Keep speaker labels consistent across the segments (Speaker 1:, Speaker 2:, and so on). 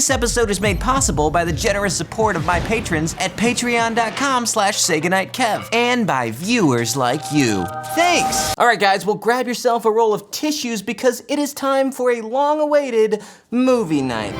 Speaker 1: This episode is made possible by the generous support of my patrons at patreon.com/SayGoodnightKev and by viewers like you. Thanks! Alright guys, well grab yourself a roll of tissues because it is time for a long-awaited movie night.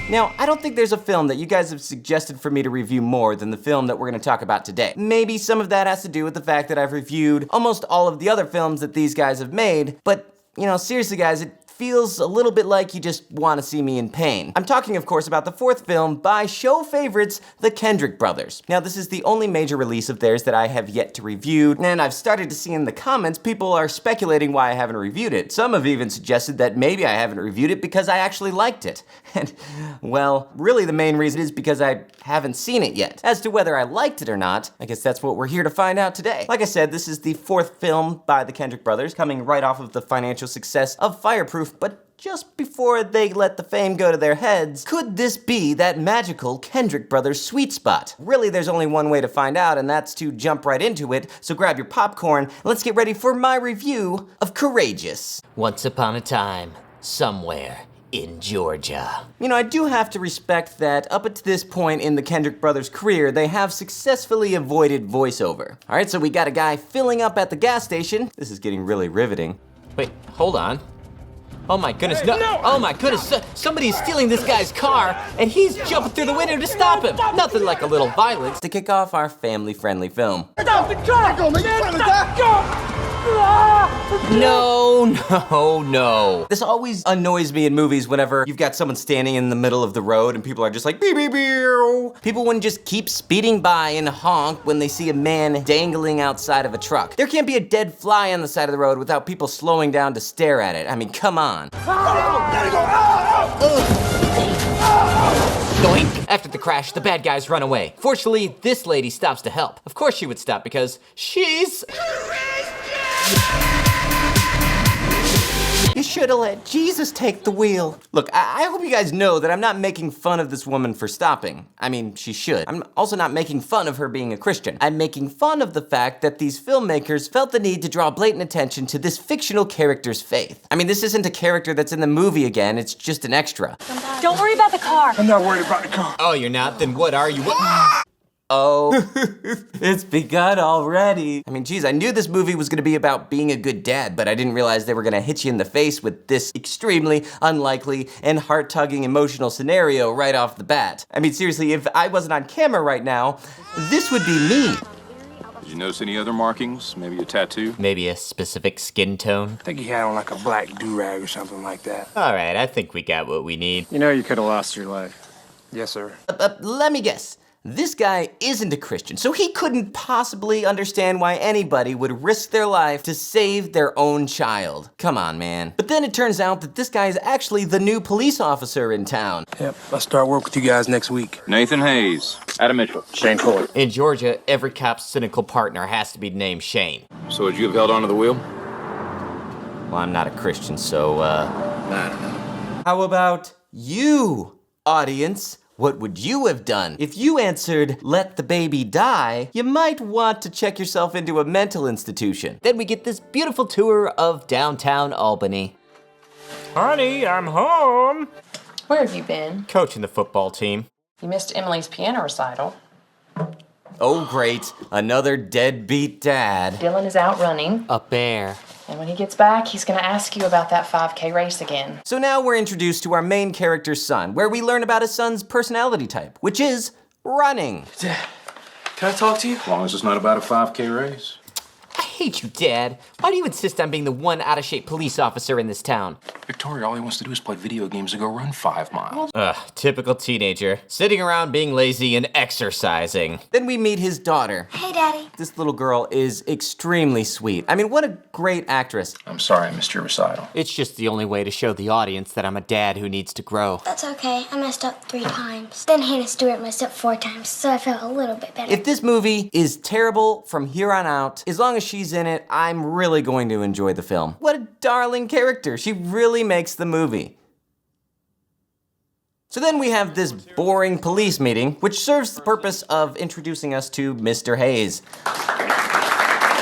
Speaker 1: Now, I don't think there's a film that you guys have suggested for me to review more than the film that we're gonna talk about today. Maybe some of that has to do with the fact that I've reviewed almost all of the other films that these guys have made, but, you know, seriously guys, it feels a little bit like you just want to see me in pain. I'm talking, of course, about the fourth film by show favorites, the Kendrick brothers. Now, this is the only major release of theirs that I have yet to review, and I've started to see in the comments people are speculating why I haven't reviewed it. Some have even suggested that maybe I haven't reviewed it because I actually liked it. And, well, really the main reason is because I haven't seen it yet. As to whether I liked it or not, I guess that's what we're here to find out today. Like I said, this is the fourth film by the Kendrick brothers, coming right off of the financial success of Fireproof, but just before they let the fame go to their heads, could this be that magical Kendrick brothers sweet spot? Really, there's only one way to find out, and that's to jump right into it, so grab your popcorn, and let's get ready for my review of Courageous.
Speaker 2: Once upon a time, somewhere in Georgia.
Speaker 1: You know, I do have to respect that up to this point in the Kendrick brothers' career, they have successfully avoided voiceover. All right, so we got a guy filling up at the gas station. This is getting really riveting.
Speaker 2: Wait, hold on. Oh my goodness, no! Oh my goodness, somebody's stealing this guy's car, and he's jumping through the window to stop him! Nothing like a little violence.
Speaker 1: To kick off our family-friendly film. No. This always annoys me in movies whenever you've got someone standing in the middle of the road and people are just like, beep, beep, beep. People wouldn't just keep speeding by and honk when they see a man dangling outside of a truck. There can't be a dead fly on the side of the road without people slowing down to stare at it. I mean, come on.
Speaker 2: Doink! After the crash, the bad guys run away. Fortunately, this lady stops to help. Of course she would stop because she's...
Speaker 1: You should have let Jesus take the wheel. Look, I hope you guys know that I'm not making fun of this woman for stopping. I mean, she should. I'm also not making fun of her being a Christian. I'm making fun of the fact that these filmmakers felt the need to draw blatant attention to this fictional character's faith. I mean, this isn't a character that's in the movie again, it's just an extra.
Speaker 3: Don't worry about the car.
Speaker 4: I'm not worried about the car.
Speaker 2: Oh, you're not? Then what are you? What?
Speaker 1: Oh, it's begun already. I mean, geez, I knew this movie was gonna be about being a good dad, but I didn't realize they were gonna hit you in the face with this extremely unlikely and heart-tugging emotional scenario right off the bat. I mean, seriously, if I wasn't on camera right now, this would be me.
Speaker 5: Did you notice any other markings? Maybe a tattoo?
Speaker 2: Maybe a specific skin tone?
Speaker 4: I think he had on like a black do-rag or something like that.
Speaker 2: All right, I think we got what we need.
Speaker 6: You know you could have lost your life.
Speaker 4: Yes, sir.
Speaker 1: Let me guess. This guy isn't a Christian, so he couldn't possibly understand why anybody would risk their life to save their own child. Come on, man. But then it turns out that this guy is actually the new police officer in town.
Speaker 4: Yep, I'll start work with you guys next week.
Speaker 5: Nathan Hayes. Adam Mitchell.
Speaker 6: Shane Fuller.
Speaker 2: In Georgia, every cop's cynical partner has to be named Shane.
Speaker 5: So would you have held onto the wheel?
Speaker 1: Well, I'm not a Christian, so,
Speaker 4: I don't know.
Speaker 1: How about you, audience? What would you have done? If you answered, let the baby die, you might want to check yourself into a mental institution.
Speaker 2: Then we get this beautiful tour of downtown Albany.
Speaker 6: Honey, I'm home.
Speaker 3: Where have you been?
Speaker 2: Coaching the football team.
Speaker 3: You missed Emily's piano recital.
Speaker 1: Oh great, another deadbeat dad.
Speaker 3: Dylan is out running,
Speaker 2: A bear.
Speaker 3: and when he gets back, he's gonna ask you about that 5K race again.
Speaker 1: So now we're introduced to our main character's son, where we learn about his son's personality type, which is running.
Speaker 4: Dad, can I talk to you?
Speaker 5: As long as it's not about a 5K race.
Speaker 2: I hate you, Dad. Why do you insist on being the one out-of-shape police officer in this town?
Speaker 5: Victoria, all he wants to do is play video games and go run 5 miles.
Speaker 2: Ugh, typical teenager. Sitting around being lazy and exercising.
Speaker 1: Then we meet his daughter.
Speaker 7: Hey, Daddy.
Speaker 1: This little girl is extremely sweet. I mean, what a great actress.
Speaker 5: I'm sorry I missed your recital.
Speaker 2: It's just the only way to show the audience that I'm a dad who needs to grow.
Speaker 7: That's okay. I messed up 3 times. Then Hannah Stewart messed up 4 times, so I felt a little bit better.
Speaker 1: If this movie is terrible from here on out, as long as she's in it, I'm really going to enjoy the film. What a darling character. She really makes the movie. So then we have this boring police meeting, which serves the purpose of introducing us to Mr. Hayes.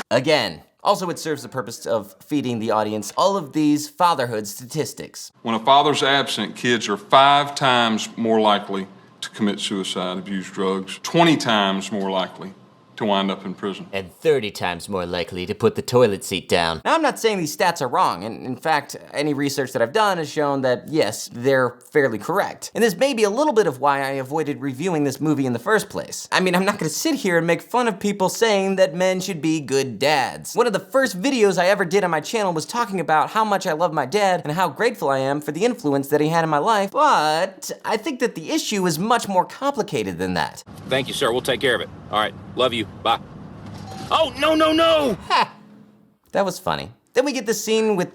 Speaker 1: Again, Also, it serves the purpose of feeding the audience all of these fatherhood statistics.
Speaker 8: When a father's absent, kids are 5 times more likely to commit suicide, abuse drugs, 20 times more likely to wind up in prison.
Speaker 2: And 30 times more likely to put the toilet seat down.
Speaker 1: Now, I'm not saying these stats are wrong, and in fact, any research that I've done has shown that, yes, they're fairly correct. And this may be a little bit of why I avoided reviewing this movie in the first place. I mean, I'm not gonna sit here and make fun of people saying that men should be good dads. One of the first videos I ever did on my channel was talking about how much I love my dad and how grateful I am for the influence that he had in my life, but I think that the issue is much more complicated than that.
Speaker 9: Thank you, sir. We'll take care of it. All right. Love you. Bye. Oh, no, no, no!
Speaker 1: Ha! That was funny. Then we get this scene with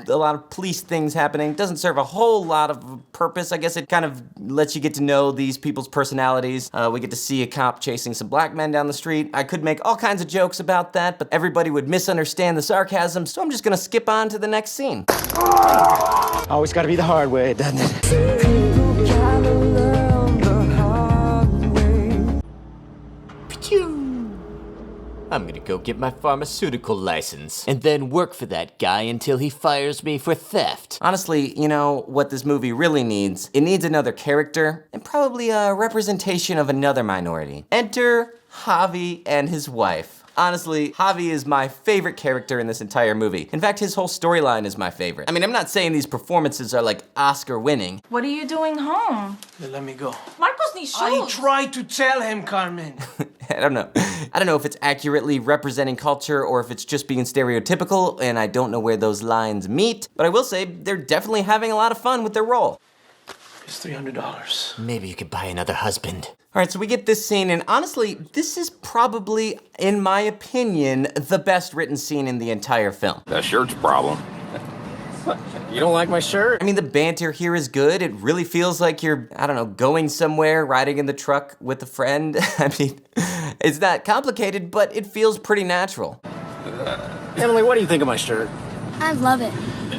Speaker 1: a lot of police things happening. Doesn't serve a whole lot of purpose. I guess it kind of lets you get to know these people's personalities. We get to see a cop chasing some black men down the street. I could make all kinds of jokes about that, but everybody would misunderstand the sarcasm, so I'm just gonna skip on to the next scene.
Speaker 10: Always gotta be the hard way, doesn't it?
Speaker 2: I'm gonna go get my pharmaceutical license and then work for that guy until he fires me for theft.
Speaker 1: Honestly, you know what this movie really needs? It needs another character and probably a representation of another minority. Enter Javi and his wife. Honestly, Javi is my favorite character in this entire movie. In fact, his whole storyline is my favorite. I mean, I'm not saying these performances are like Oscar winning.
Speaker 11: What are you doing home?
Speaker 4: They let me go.
Speaker 11: Marcos needs shoes.
Speaker 4: I tried to tell him, Carmen.
Speaker 1: I don't know. I don't know if it's accurately representing culture or if it's just being stereotypical, and I don't know where those lines meet, but I will say they're definitely having a lot of fun with their role.
Speaker 4: It's $300.
Speaker 2: Maybe you could buy another husband.
Speaker 1: All right, so we get this scene, and honestly, this is probably, in my opinion, the best written scene in the entire film.
Speaker 9: That shirt's a problem.
Speaker 10: You don't like my shirt?
Speaker 1: I mean, the banter here is good. It really feels like you're, I don't know, going somewhere, riding in the truck with a friend. I mean, it's not complicated, but it feels pretty natural.
Speaker 10: Emily, what do you think of my shirt?
Speaker 7: I love it.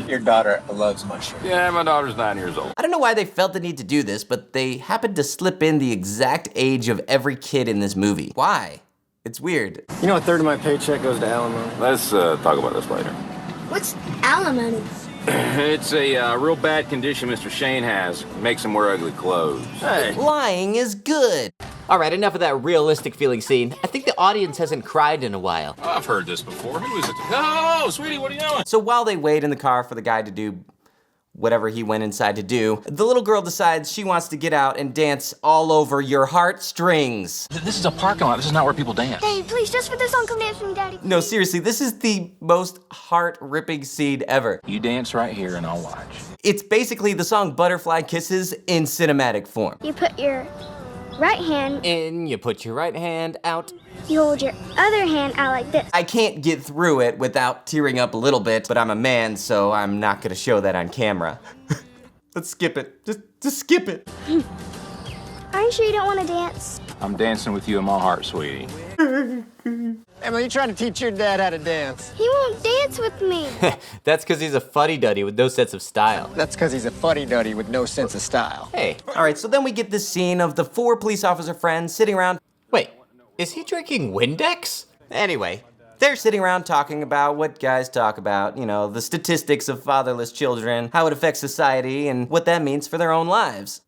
Speaker 10: Your daughter loves my shirt.
Speaker 9: Yeah, my daughter's 9 years old.
Speaker 1: I don't know why they felt the need to do this, but they happened to slip in the exact age of every kid in this movie. Why? It's weird.
Speaker 10: You know, a third of my paycheck goes to alimony.
Speaker 9: Let's talk about this later.
Speaker 7: What's alimony?
Speaker 9: It's a real bad condition Mr. Shane has. Makes him wear ugly clothes.
Speaker 10: Hey.
Speaker 1: Lying is good.
Speaker 2: All right, enough of that realistic feeling scene. I think the audience hasn't cried in a while.
Speaker 5: Oh, I've heard this before. Who is it? No, sweetie, what are you doing?
Speaker 1: So while they wait in the car for the guy to do whatever he went inside to do, the little girl decides she wants to get out and dance all over your heartstrings.
Speaker 5: This is a parking lot. This is not where people dance.
Speaker 7: Daddy, please, just for this song, come dance with me, Daddy.
Speaker 1: No, seriously, this is the most heart-ripping scene ever.
Speaker 5: You dance right here and I'll watch.
Speaker 1: It's basically the song Butterfly Kisses in cinematic form.
Speaker 7: You put your right hand,
Speaker 2: In, you put your right hand out.
Speaker 7: you hold your other hand out like this.
Speaker 1: I can't get through it without tearing up a little bit, but I'm a man, so I'm not gonna show that on camera. Let's skip it. Just skip it.
Speaker 7: Are you sure you don't want to dance?
Speaker 5: I'm dancing with you in my heart, sweetie.
Speaker 10: Emily, you trying to teach your dad how to dance?
Speaker 7: He won't dance with me.
Speaker 2: That's because he's a fuddy-duddy with no sense of style.
Speaker 10: That's because he's a fuddy-duddy with no sense of style.
Speaker 2: Hey,
Speaker 1: All right, so then we get this scene of the 4 police officer friends sitting around.
Speaker 2: wait, is he drinking Windex?
Speaker 1: Anyway, they're sitting around talking about what guys talk about, you know, the statistics of fatherless children, how it affects society, and what that means for their own lives.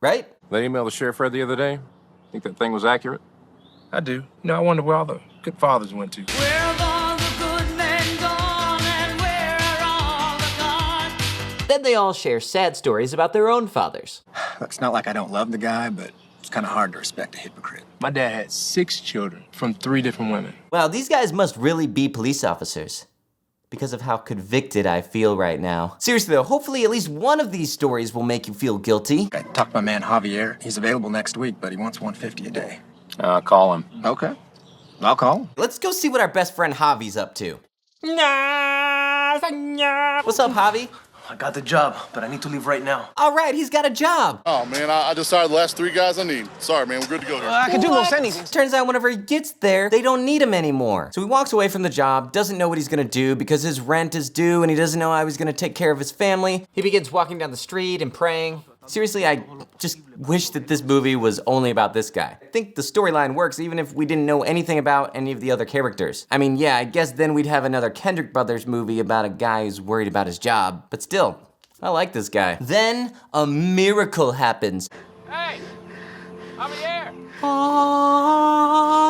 Speaker 1: Right?
Speaker 5: They emailed the sheriff Fred the other day. Think that thing was accurate?
Speaker 4: I do. You know, I wonder where all the good fathers went to.
Speaker 2: Then they all share sad stories about their own fathers.
Speaker 10: Look, it's not like I don't love the guy, but it's kind of hard to respect a hypocrite.
Speaker 4: My dad had 6 children from 3 different women.
Speaker 1: Wow, these guys must really be police officers because of how convicted I feel right now. Seriously though, hopefully at least one of these stories will make you feel guilty.
Speaker 10: I talked to my man Javier. He's available next week, but he wants $150 a day.
Speaker 5: Call him.
Speaker 10: Okay. I'll call him.
Speaker 1: Let's go see what our best friend Javi's up to. What's up, Javi?
Speaker 4: I got the job, but I need to leave right now.
Speaker 1: All right, he's got a job.
Speaker 12: Oh, man, I just hired the last 3 guys I need. Sorry, man, we're good to go here.
Speaker 10: I can do most anything.
Speaker 1: Turns out whenever he gets there, they don't need him anymore. So he walks away from the job, doesn't know what he's gonna do because his rent is due and he doesn't know how he's gonna take care of his family.
Speaker 2: He begins walking down the street and praying.
Speaker 1: Seriously, I just wish that this movie was only about this guy. I think the storyline works even if we didn't know anything about any of the other characters. I mean, yeah, I guess then we'd have another Kendrick Brothers movie about a guy who's worried about his job, but still, I like this guy. Then a miracle happens.
Speaker 9: Hey! Javier!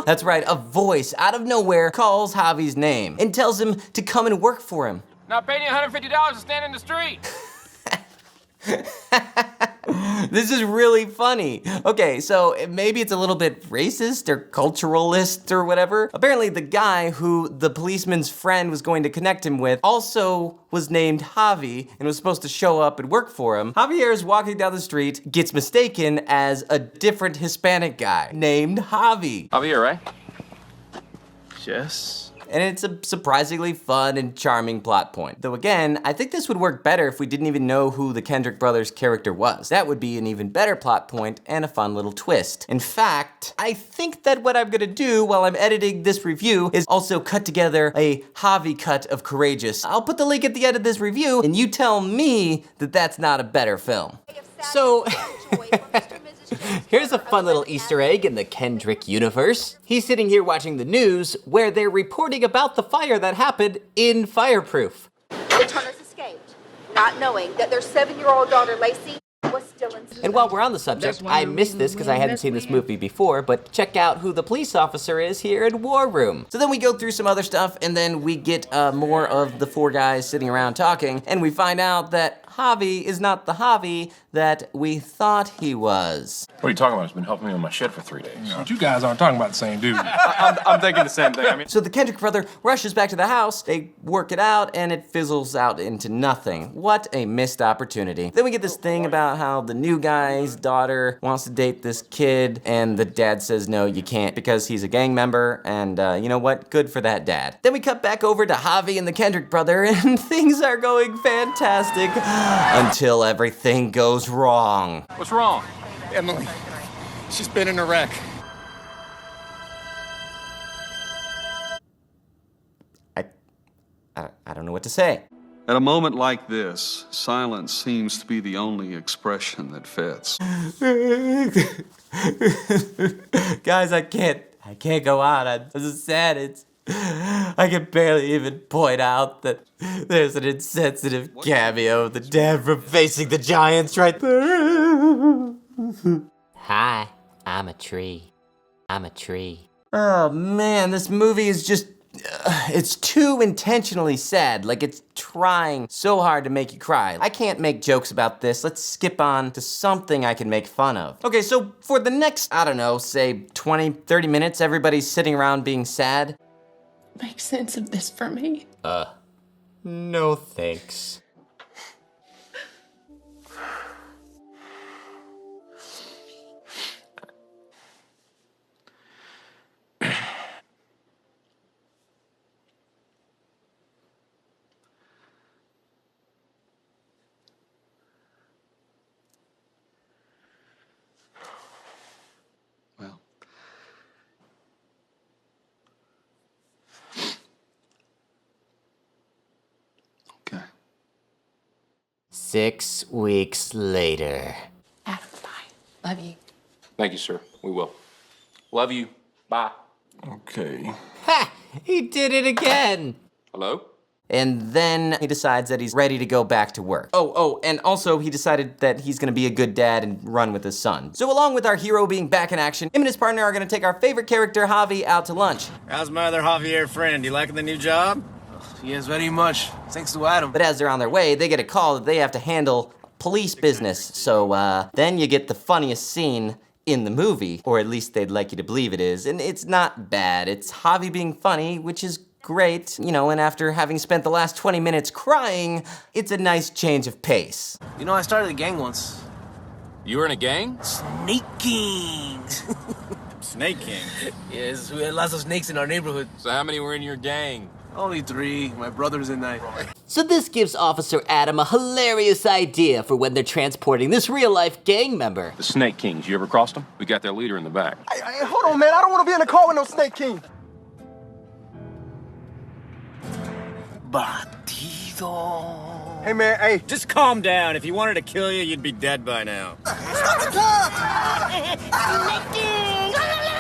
Speaker 1: That's right, a voice out of nowhere calls Javi's name and tells him to come and work for him.
Speaker 9: Not paying you $150 to stand in the street!
Speaker 1: This is really funny. Okay, so maybe it's a little bit racist or culturalist or whatever. Apparently the guy who the policeman's friend was going to connect him with also was named Javi and was supposed to show up and work for him. Javier is walking down the street, gets mistaken as a different Hispanic guy named Javi.
Speaker 9: Javier, right?
Speaker 6: Yes.
Speaker 1: And it's a surprisingly fun and charming plot point. Though again, I think this would work better if we didn't even know who the Kendrick Brothers character was. That would be an even better plot point and a fun little twist. In fact, I think that what I'm gonna do while I'm editing this review is also cut together a Javi cut of Courageous. I'll put the link at the end of this review, and you tell me that that's not a better film.
Speaker 2: So, here's a fun little Easter egg in the Kendrick universe. He's sitting here watching the news where they're reporting about the fire that happened in Fireproof.
Speaker 13: The Turners escaped, not knowing that their 7-year-old daughter Lacey was still in.
Speaker 2: And while we're on the subject, I missed this because I hadn't seen this movie before, but check out who the police officer is here in War Room.
Speaker 1: So then we go through some other stuff, and then we get more of the four guys sitting around talking, and we find out that Javi is not the Javi that we thought he was.
Speaker 5: What are you talking about? He's been helping me with my shed for 3 days.
Speaker 4: But you guys aren't talking about the same dude.
Speaker 6: I'm thinking the same thing. I mean,
Speaker 1: So the Kendrick brother rushes back to the house, they work it out, and it fizzles out into nothing. What a missed opportunity. Then we get this thing about how the new guy's daughter wants to date this kid, and the dad says, no, you can't, because he's a gang member, and you know what? Good for that dad. Then we cut back over to Javi and the Kendrick brother, and things are going fantastic until everything goes wrong.
Speaker 9: What's wrong?
Speaker 10: Emily, she's been in a wreck.
Speaker 1: I don't know what to say.
Speaker 14: At a moment like this, silence seems to be the only expression that fits.
Speaker 1: Guys, I can't go on. I'm so sad. I can barely even point out that there's an insensitive cameo of the dad from Facing the Giants right there.
Speaker 2: Hi, I'm a tree. I'm a tree.
Speaker 1: Oh man, this movie is just, it's too intentionally sad. Like it's trying so hard to make you cry. I can't make jokes about this. Let's skip on to something I can make fun of. Okay, so for the next, I don't know, say 20, 30 minutes, everybody's sitting around being sad.
Speaker 11: Make sense of this for me.
Speaker 2: No thanks.
Speaker 14: Well,
Speaker 2: 6 weeks later.
Speaker 3: Adam, bye. Love you.
Speaker 9: Thank you, sir. We will. Love you. Bye.
Speaker 8: Okay.
Speaker 2: Ha! He did it again!
Speaker 9: Hello?
Speaker 1: And then he decides that he's ready to go back to work. Oh, and also he decided that he's gonna be a good dad and run with his son. So along with our hero being back in action, him and his partner are gonna take our favorite character, Javi, out to lunch.
Speaker 10: How's my other Javier friend? You liking the new job?
Speaker 6: yes, very much. Thanks to Adam.
Speaker 1: But as they're on their way, they get a call that they have to handle police business. So then you get the funniest scene in the movie, or at least they'd like you to believe it is, and it's not bad. It's Javi being funny, which is great, you know, and after having spent the last 20 minutes crying, it's a nice change of pace.
Speaker 6: You know, I started a gang once.
Speaker 9: You were in a gang?
Speaker 6: Snake Kings.
Speaker 10: Snake King?
Speaker 6: Yes, we had lots of snakes in our neighborhood.
Speaker 9: So how many were in your gang?
Speaker 6: Only 3. My brothers and I.
Speaker 2: So this gives Officer Adam a hilarious idea for when they're transporting this real-life gang member.
Speaker 9: The Snake Kings, you ever crossed them? We got their leader in the back.
Speaker 15: Hey, hold on, man. I don't want to be in the car with no Snake King.
Speaker 6: Batido.
Speaker 15: Hey, man, hey.
Speaker 9: Just calm down. If he wanted to kill you, you'd be dead by now.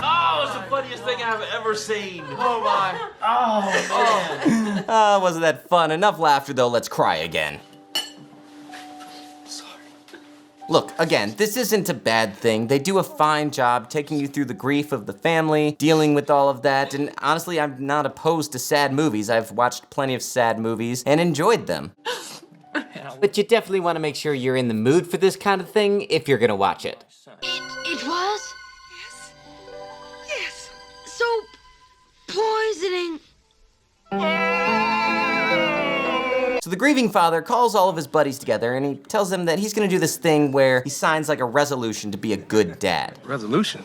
Speaker 16: Oh, it's the funniest thing I've ever seen. Oh, my. Oh, man.
Speaker 1: Wasn't that fun? Enough laughter, though. Let's cry again. Look, again, this isn't a bad thing. They do a fine job taking you through the grief of the family, dealing with all of that, and honestly, I'm not opposed to sad movies. I've watched plenty of sad movies and enjoyed them.
Speaker 2: But you definitely want to make sure you're in the mood for this kind of thing if you're gonna watch it.
Speaker 17: It was? Yes. So poisoning.
Speaker 1: So the grieving father calls all of his buddies together and he tells them that he's gonna do this thing where he signs like a resolution to be a good dad.
Speaker 4: Resolution?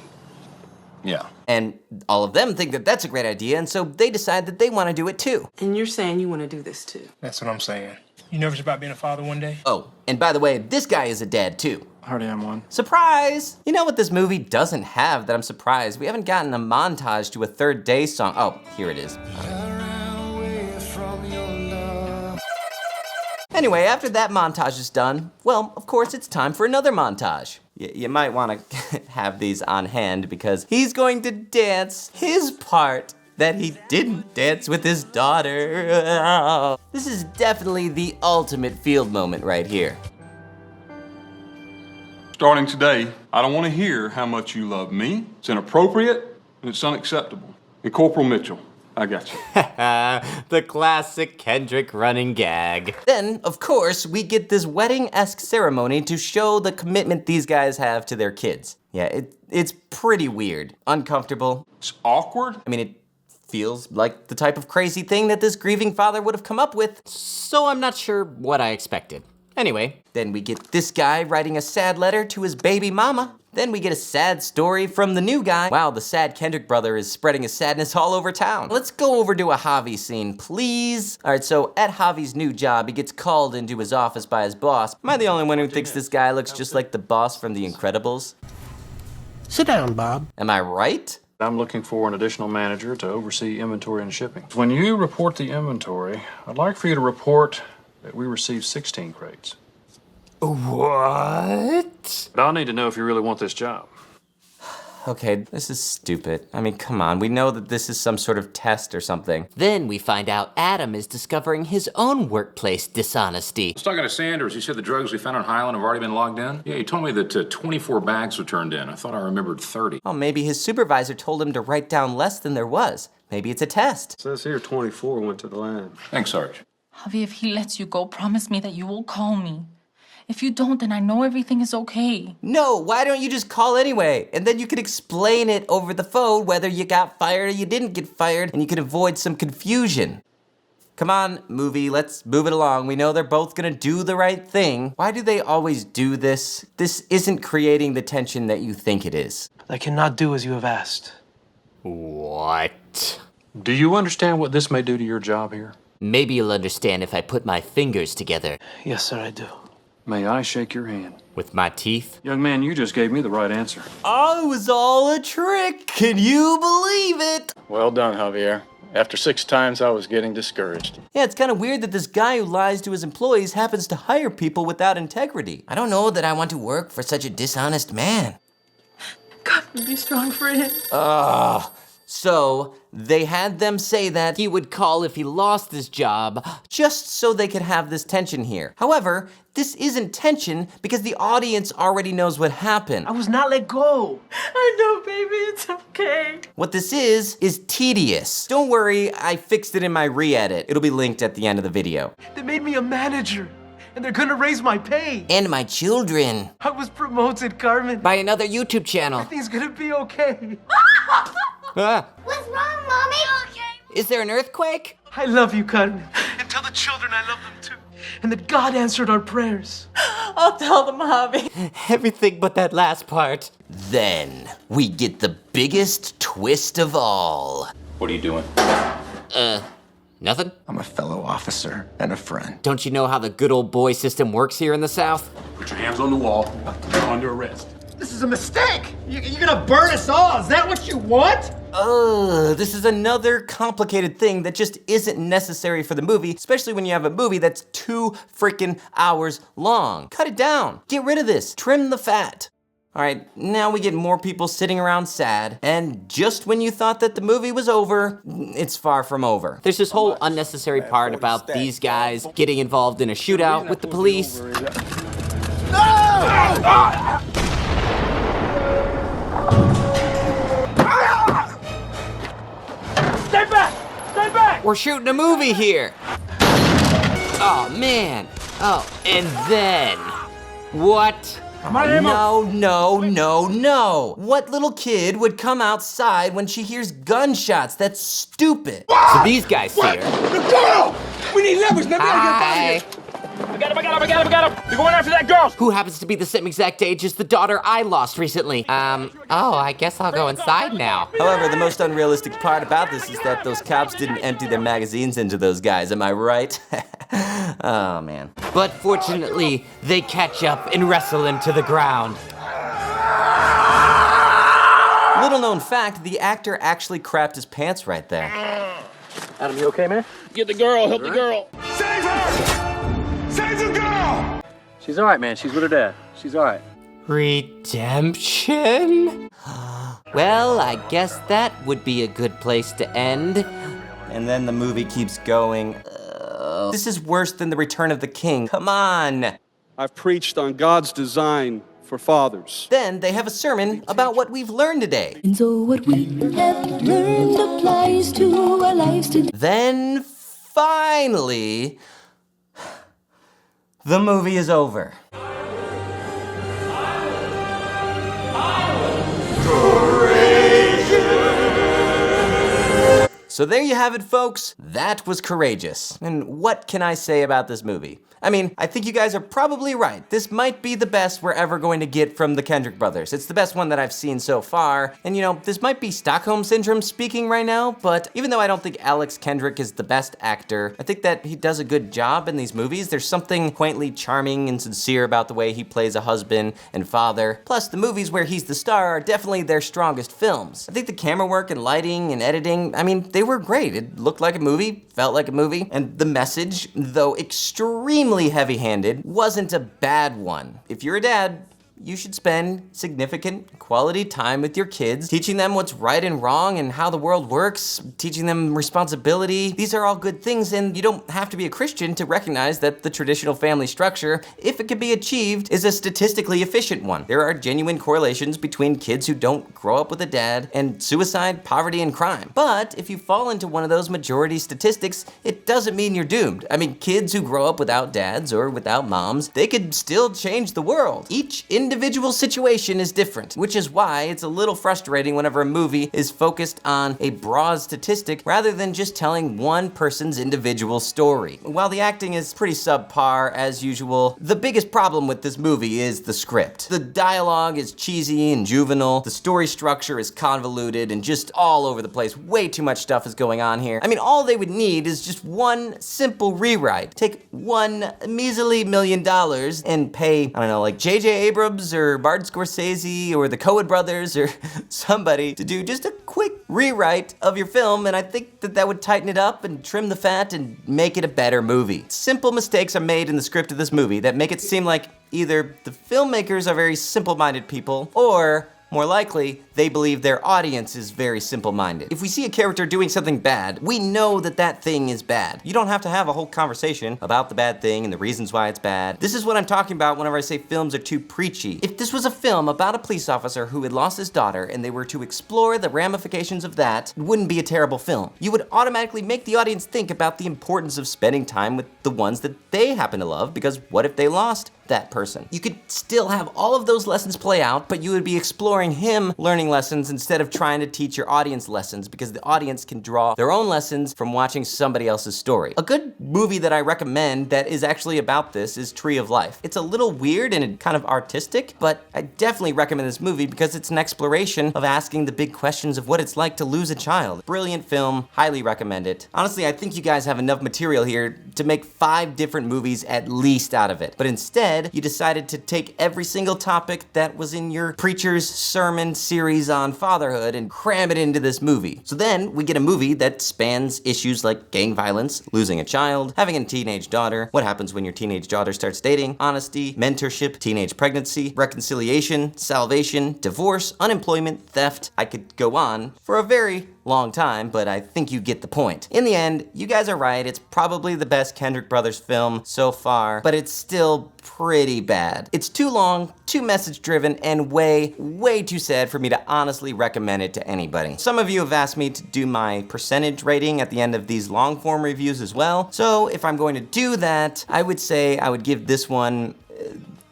Speaker 5: Yeah.
Speaker 1: And all of them think that that's a great idea, and so they decide that they want to do it too.
Speaker 11: And you're saying you want to do this too?
Speaker 4: That's what I'm saying. You nervous about being a father one day?
Speaker 1: Oh, and by the way, this guy is a dad too.
Speaker 5: I already am one.
Speaker 1: Surprise! You know what this movie doesn't have that I'm surprised? We haven't gotten a montage to a Third Day song. Oh, here it is. Anyway, after that montage is done, well, of course it's time for another montage. You might want to have these on hand because he's going to dance his part that he didn't dance with his daughter. This is definitely the ultimate field moment right here.
Speaker 8: Starting today, I don't want to hear how much you love me. It's inappropriate and it's unacceptable. And Corporal Mitchell, I got you.
Speaker 2: The classic Kendrick running gag.
Speaker 1: Then, of course, we get this wedding-esque ceremony to show the commitment these guys have to their kids. Yeah, it's pretty weird, uncomfortable.
Speaker 8: It's awkward.
Speaker 1: I mean, it feels like the type of crazy thing that this grieving father would have come up with.
Speaker 2: So I'm not sure what I expected. Anyway.
Speaker 1: Then we get this guy writing a sad letter to his baby mama. Then we get a sad story from the new guy. Wow, the sad Kendrick brother is spreading his sadness all over town. Let's go over to a Javi scene, please. All right, so at Javi's new job, he gets called into his office by his boss. Am I the only one who thinks this guy looks just like the boss from The Incredibles?
Speaker 15: Sit down, Bob.
Speaker 1: Am I right?
Speaker 5: I'm looking for an additional manager to oversee inventory and shipping. When you report the inventory, I'd like for you to report that we received 16 crates.
Speaker 2: What?
Speaker 5: But I'll need to know if you really want this job.
Speaker 1: Okay, this is stupid. I mean, come on, we know that this is some sort of test or something.
Speaker 2: Then we find out Adam is discovering his own workplace dishonesty.
Speaker 9: I was talking to Sanders. He said the drugs we found on Highland have already been logged in. Yeah, he told me that 24 bags were turned in. I thought I remembered 30.
Speaker 1: Oh, maybe his supervisor told him to write down less than there was. Maybe it's a test.
Speaker 14: It says here 24 went to the lab.
Speaker 9: Thanks, Sarge.
Speaker 18: Javi, if he lets you go, promise me that you will call me. If you don't, then I know everything is okay.
Speaker 1: No, why don't you just call anyway? And then you could explain it over the phone whether you got fired or you didn't get fired, and you could avoid some confusion. Come on, movie, let's move it along. We know they're both gonna do the right thing. Why do they always do this? This isn't creating the tension that you think it is.
Speaker 6: I cannot do as you have asked.
Speaker 2: What?
Speaker 5: Do you understand what this may do to your job here?
Speaker 2: Maybe you'll understand if I put my fingers together.
Speaker 6: Yes, sir, I do.
Speaker 5: May I shake your hand?
Speaker 2: With my teeth?
Speaker 5: Young man, you just gave me the right answer.
Speaker 1: Oh, it was all a trick. Can you believe it?
Speaker 19: Well done, Javier. After 6 times, I was getting discouraged.
Speaker 1: Yeah, it's kind of weird that this guy who lies to his employees happens to hire people without integrity. I don't know that I want to work for such a dishonest man.
Speaker 18: God, be strong for him.
Speaker 1: So they had them say that
Speaker 2: he would call if he lost his job,
Speaker 1: just so they could have this tension here. However, this isn't tension because the audience already knows what happened.
Speaker 6: I was not let go.
Speaker 18: I know, baby, it's okay.
Speaker 1: What this is tedious. Don't worry, I fixed it in my re-edit. It'll be linked at the end of the video.
Speaker 6: They made me a manager, and they're gonna raise my pay.
Speaker 1: And my children.
Speaker 6: I was promoted, Carmen.
Speaker 2: By another YouTube channel.
Speaker 6: Everything's gonna be okay.
Speaker 7: What's wrong, Mommy? Okay.
Speaker 2: Is there an earthquake?
Speaker 6: I love you, Carmen. And tell the children I love them too. And that God answered our prayers.
Speaker 18: I'll tell them, Javi.
Speaker 2: Everything but that last part.
Speaker 1: Then we get the biggest twist of all.
Speaker 5: What are you doing?
Speaker 2: Nothing?
Speaker 10: I'm a fellow officer and a friend.
Speaker 2: Don't you know how the good old boy system works here in the South?
Speaker 5: Put your hands on the wall. You're under arrest.
Speaker 6: This is a mistake! You're gonna burn us all, is that what you want?
Speaker 1: This is another complicated thing that just isn't necessary for the movie, especially when you have a movie that's 2 freaking hours long. Cut it down. Get rid of this. Trim the fat. All right, now we get more people sitting around sad, and just when you thought that the movie was over, it's far from over.
Speaker 2: There's this whole unnecessary part about these guys getting involved in a shootout with the police.
Speaker 6: Stay back! Stay back!
Speaker 2: We're shooting a movie here. Oh, man. Oh, and then, what?
Speaker 1: No. What little kid would come outside when she hears gunshots? That's stupid.
Speaker 2: So these guys see her.
Speaker 6: The girl! We need leverage, man. We gotta get out of here. I got him. They're going after that girl.
Speaker 2: Who happens to be the same exact age as the daughter I lost recently. Oh, I guess I'll go inside now.
Speaker 1: However, the most unrealistic part about this is that those cops didn't empty their magazines into those guys, am I right? Oh, man.
Speaker 2: But fortunately, they catch up and wrestle him to the ground.
Speaker 1: Little known fact, the actor actually crapped his pants right there.
Speaker 19: Adam, you okay, man?
Speaker 6: Get the girl, help the girl.
Speaker 12: Save her! Save the girl!
Speaker 19: She's all right, man. She's with her dad. She's all right.
Speaker 2: Redemption? Well, I guess that would be a good place to end.
Speaker 1: And then the movie keeps going. This is worse than The Return of the King. Come on.
Speaker 14: I've preached on God's design for fathers.
Speaker 1: Then they have a sermon about what we've learned today.
Speaker 20: And so what we have learned applies to our lives today.
Speaker 1: Then finally, the movie is over. So there you have it, folks. That was courageous. And what can I say about this movie? I mean, I think you guys are probably right. This might be the best we're ever going to get from the Kendrick brothers. It's the best one that I've seen so far. And you know, this might be Stockholm Syndrome speaking right now, but even though I don't think Alex Kendrick is the best actor, I think that he does a good job in these movies. There's something quaintly charming and sincere about the way he plays a husband and father. Plus, the movies where he's the star are definitely their strongest films. I think the camera work and lighting and editing, I mean, they were great. It looked like a movie, felt like a movie, and the message, though extremely heavy-handed, wasn't a bad one. If you're a dad, you should spend significant quality time with your kids, teaching them what's right and wrong and how the world works, teaching them responsibility. These are all good things, and you don't have to be a Christian to recognize that the traditional family structure, if it can be achieved, is a statistically efficient one. There are genuine correlations between kids who don't grow up with a dad and suicide, poverty, and crime. But if you fall into one of those majority statistics, it doesn't mean you're doomed. I mean, kids who grow up without dads or without moms, they could still change the world. Each individual situation is different, which is why it's a little frustrating whenever a movie is focused on a broad statistic rather than just telling one person's individual story. While the acting is pretty subpar as usual, the biggest problem with this movie is the script. The dialogue is cheesy and juvenile, the story structure is convoluted and just all over the place. Way too much stuff is going on here. I mean, all they would need is just one simple rewrite. Take $1 measly million and pay, I don't know, like J.J. Abrams or Martin Scorsese or the Coen brothers or somebody to do just a quick rewrite of your film, and I think that that would tighten it up and trim the fat and make it a better movie. Simple mistakes are made in the script of this movie that make it seem like either the filmmakers are very simple-minded people or more likely, they believe their audience is very simple-minded. If we see a character doing something bad, we know that that thing is bad. You don't have to have a whole conversation about the bad thing and the reasons why it's bad. This is what I'm talking about whenever I say films are too preachy. If this was a film about a police officer who had lost his daughter and they were to explore the ramifications of that, it wouldn't be a terrible film. You would automatically make the audience think about the importance of spending time with the ones that they happen to love, because what if they lost that person? You could still have all of those lessons play out, but you would be exploring him learning lessons instead of trying to teach your audience lessons, because the audience can draw their own lessons from watching somebody else's story. A good movie that I recommend that is actually about this is Tree of Life. It's a little weird and kind of artistic, but I definitely recommend this movie because it's an exploration of asking the big questions of what it's like to lose a child. Brilliant film, highly recommend it. Honestly, I think you guys have enough material here to make 5 different movies at least out of it. But instead, you decided to take every single topic that was in your preacher's sermon series on fatherhood and cram it into this movie. So then we get a movie that spans issues like gang violence, losing a child, having a teenage daughter, what happens when your teenage daughter starts dating, honesty, mentorship, teenage pregnancy, reconciliation, salvation, divorce, unemployment, theft. I could go on for a very long time, but I think you get the point. In the end, you guys are right, it's probably the best Kendrick Brothers film so far, but it's still pretty bad. It's too long, too message driven, and way too sad for me to honestly recommend it to anybody. Some of you have asked me to do my percentage rating at the end of these long form reviews as well, so if I'm going to do that, I would say I would give this one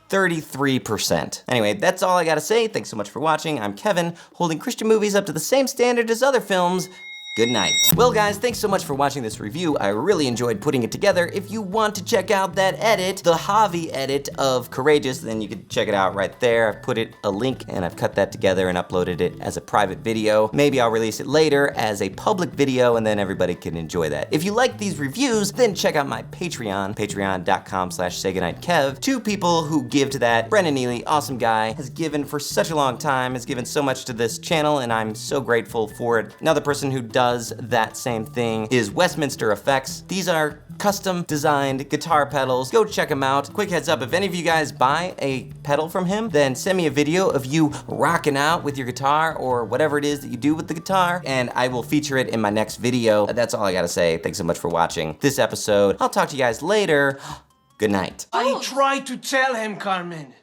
Speaker 1: 33%. Anyway, that's all I gotta say. Thanks so much for watching. I'm Kevin, holding Christian movies up to the same standard as other films. Good night. Well guys, thanks so much for watching this review. I really enjoyed putting it together. If you want to check out that edit, the Javi edit of Courageous, then you can check it out right there. I've put it a link and I've cut that together and uploaded it as a private video. Maybe I'll release it later as a public video and then everybody can enjoy that. If you like these reviews, then check out my Patreon, patreon.com/saygoodnightkev. 2 people who give to that. Brendan Neely, awesome guy, has given for such a long time, has given so much to this channel and I'm so grateful for it. Another person who does that same thing is Westminster Effects. These are custom designed guitar pedals. Go check them out. Quick heads up, if any of you guys buy a pedal from him, then send me a video of you rocking out with your guitar or whatever it is that you do with the guitar, and I will feature it in my next video. That's all I gotta say. Thanks so much for watching this episode. I'll talk to you guys later. Good night.
Speaker 15: I tried to tell him, Carmen.